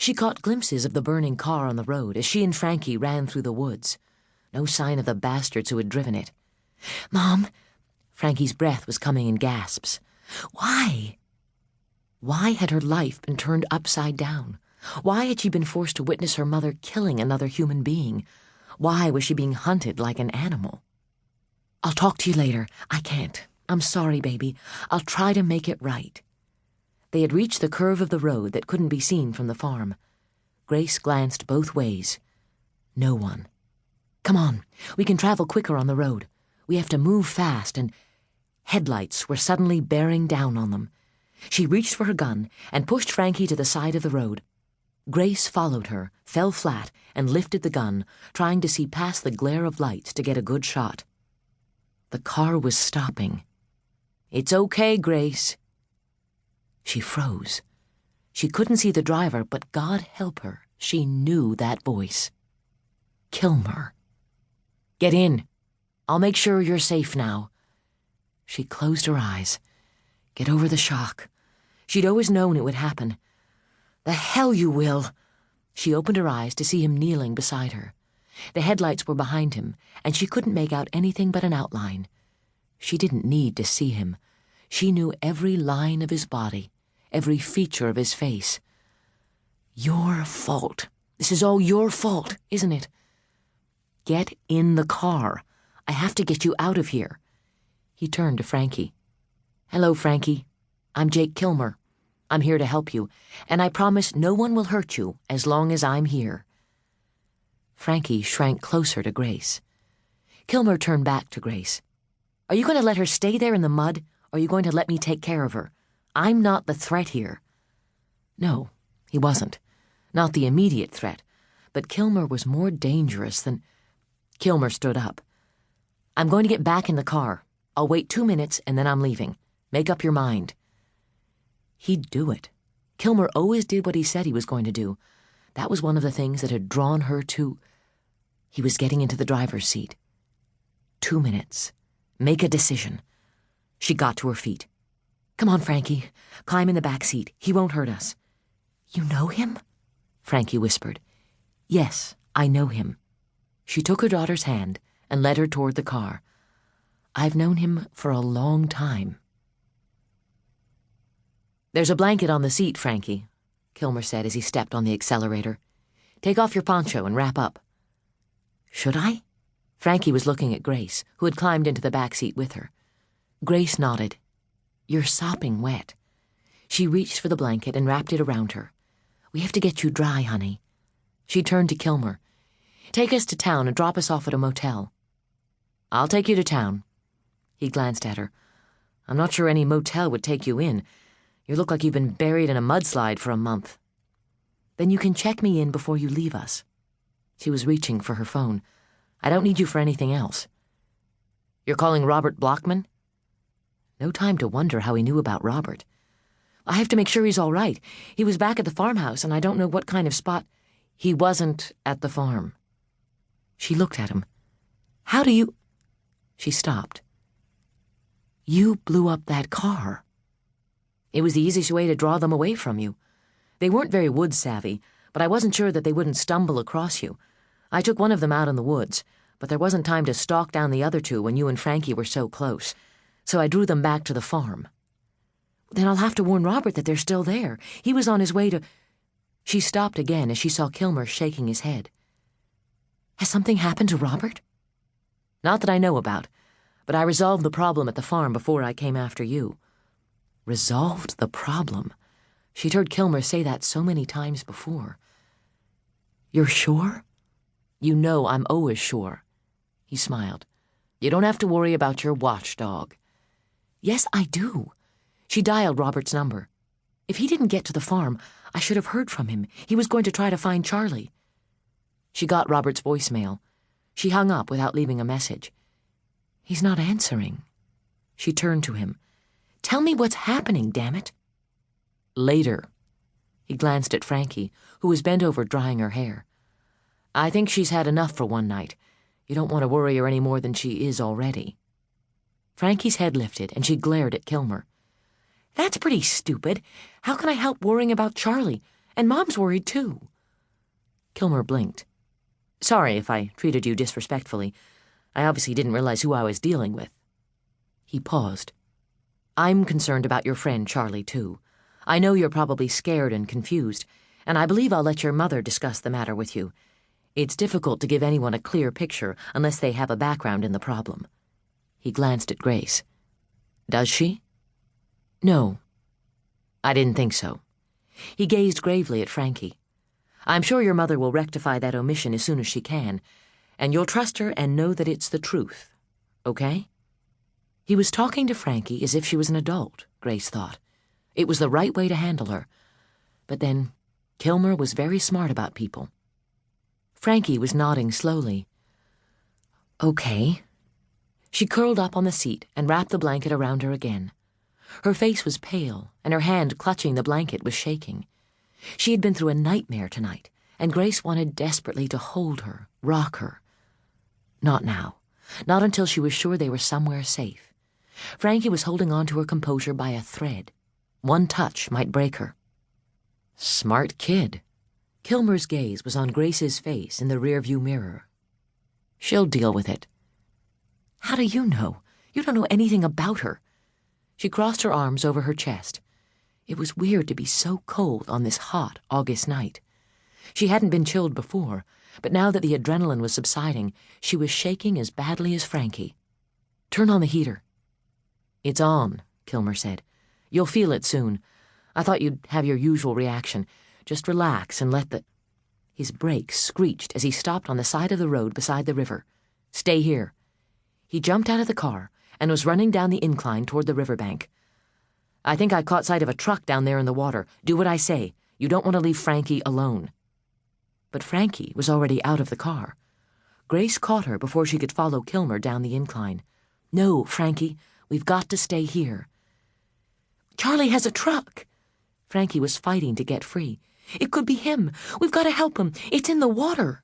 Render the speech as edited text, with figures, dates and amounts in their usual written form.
She caught glimpses of the burning car on the road as she and Frankie ran through the woods. No sign of the bastards who had driven it. "Mom!" Frankie's breath was coming in gasps. Why? Why had her life been turned upside down? Why had she been forced to witness her mother killing another human being? Why was she being hunted like an animal? "I'll talk to you later. I can't. I'm sorry, baby. I'll try to make it right." They had reached the curve of the road that couldn't be seen from the farm. Grace glanced both ways. No one. "Come on. We can travel quicker on the road. We have to move fast," and headlights were suddenly bearing down on them. She reached for her gun and pushed Frankie to the side of the road. Grace followed her, fell flat, and lifted the gun, trying to see past the glare of lights to get a good shot. The car was stopping. "It's okay, Grace." She froze. She couldn't see the driver, but God help her, she knew that voice. Kilmer. "Get in. I'll make sure you're safe now." She closed her eyes. Get over the shock. She'd always known it would happen. "The hell you will." She opened her eyes to see him kneeling beside her. The headlights were behind him, and she couldn't make out anything but an outline. She didn't need to see him. She knew every line of his body, every feature of his face. "Your fault. This is all your fault, isn't it?" "Get in the car. I have to get you out of here." He turned to Frankie. "Hello, Frankie. I'm Jake Kilmer. I'm here to help you, and I promise no one will hurt you as long as I'm here." Frankie shrank closer to Grace. Kilmer turned back to Grace. "Are you going to let her stay there in the mud, or are you going to let me take care of her? I'm not the threat here." No, he wasn't. Not the immediate threat, but Kilmer was more dangerous than... Kilmer stood up. "I'm going to get back in the car. I'll wait 2 minutes and then I'm leaving. Make up your mind." He'd do it. Kilmer always did what he said he was going to do. That was one of the things that had drawn her to... He was getting into the driver's seat. 2 minutes. Make a decision. She got to her feet. "Come on, Frankie. Climb in the back seat. He won't hurt us." "You know him?" Frankie whispered. "Yes, I know him." She took her daughter's hand and led her toward the car. "I've known him for a long time." "There's a blanket on the seat, Frankie," Kilmer said as he stepped on the accelerator. "Take off your poncho and wrap up." "Should I?" Frankie was looking at Grace, who had climbed into the back seat with her. Grace nodded. "You're sopping wet." She reached for the blanket and wrapped it around her. "We have to get you dry, honey." She turned to Kilmer. "Take us to town and drop us off at a motel." "I'll take you to town." He glanced at her. "I'm not sure any motel would take you in. You look like you've been buried in a mudslide for a month." "Then you can check me in before you leave us." She was reaching for her phone. "I don't need you for anything else." "You're calling Robert Blockman?" No time to wonder how he knew about Robert. "I have to make sure he's all right. He was back at the farmhouse, and I don't know what kind of spot—" "He wasn't at the farm." She looked at him. "How do you—" She stopped. "You blew up that car." "It was the easiest way to draw them away from you. They weren't very wood-savvy, but I wasn't sure that they wouldn't stumble across you. I took one of them out in the woods, but there wasn't time to stalk down the other two when you and Frankie were so close, so I drew them back to the farm." "Then I'll have to warn Robert that they're still there. He was on his way to—" She stopped again as she saw Kilmer shaking his head. "Has something happened to Robert?" "Not that I know about, but I resolved the problem at the farm before I came after you." Resolved the problem. She'd heard Kilmer say that so many times before. "You're sure?" "You know I'm always sure." He smiled. "You don't have to worry about your watchdog." "Yes, I do." She dialed Robert's number. "If he didn't get to the farm, I should have heard from him. He was going to try to find Charlie." She got Robert's voicemail. She hung up without leaving a message. "He's not answering." She turned to him. "Tell me what's happening, damn it." "Later." He glanced at Frankie, who was bent over drying her hair. "I think she's had enough for one night. You don't want to worry her any more than she is already." Frankie's head lifted, and she glared at Kilmer. "That's pretty stupid. How can I help worrying about Charlie? And Mom's worried, too. Kilmer blinked. Sorry if I treated you disrespectfully. I obviously didn't realize who I was dealing with. He paused. I'm concerned about your friend Charlie, too. I know you're probably scared and confused, and I believe I'll let your mother discuss the matter with you. It's difficult to give anyone a clear picture unless they have a background in the problem. He glanced at Grace. Does she? No. I didn't think so. He gazed gravely at Frankie. I'm sure your mother will rectify that omission as soon as she can, and you'll trust her and know that it's the truth. Okay? He was talking to Frankie as if she was an adult, Grace thought. It was the right way to handle her. But then, Kilmer was very smart about people. Frankie was nodding slowly. Okay. She curled up on the seat and wrapped the blanket around her again. Her face was pale, and her hand clutching the blanket was shaking. She had been through a nightmare tonight, and Grace wanted desperately to hold her, rock her. Not now. Not until she was sure they were somewhere safe. Frankie was holding on to her composure by a thread. One touch might break her. Smart kid. Kilmer's gaze was on Grace's face in the rearview mirror. She'll deal with it. How do you know? You don't know anything about her. She crossed her arms over her chest. It was weird to be so cold on this hot August night. She hadn't been chilled before, but now that the adrenaline was subsiding, she was shaking as badly as Frankie. Turn on the heater. It's on, Kilmer said. You'll feel it soon. I thought you'd have your usual reaction. Just relax and let the... His brakes screeched as he stopped on the side of the road beside the river. Stay here. He jumped out of the car and was running down the incline toward the riverbank. I think I caught sight of a truck down there in the water. Do what I say. You don't want to leave Frankie alone. But Frankie was already out of the car. Grace caught her before she could follow Kilmer down the incline. No, Frankie, we've got to stay here. Charlie has a truck. Frankie was fighting to get free. It could be him. We've got to help him. It's in the water.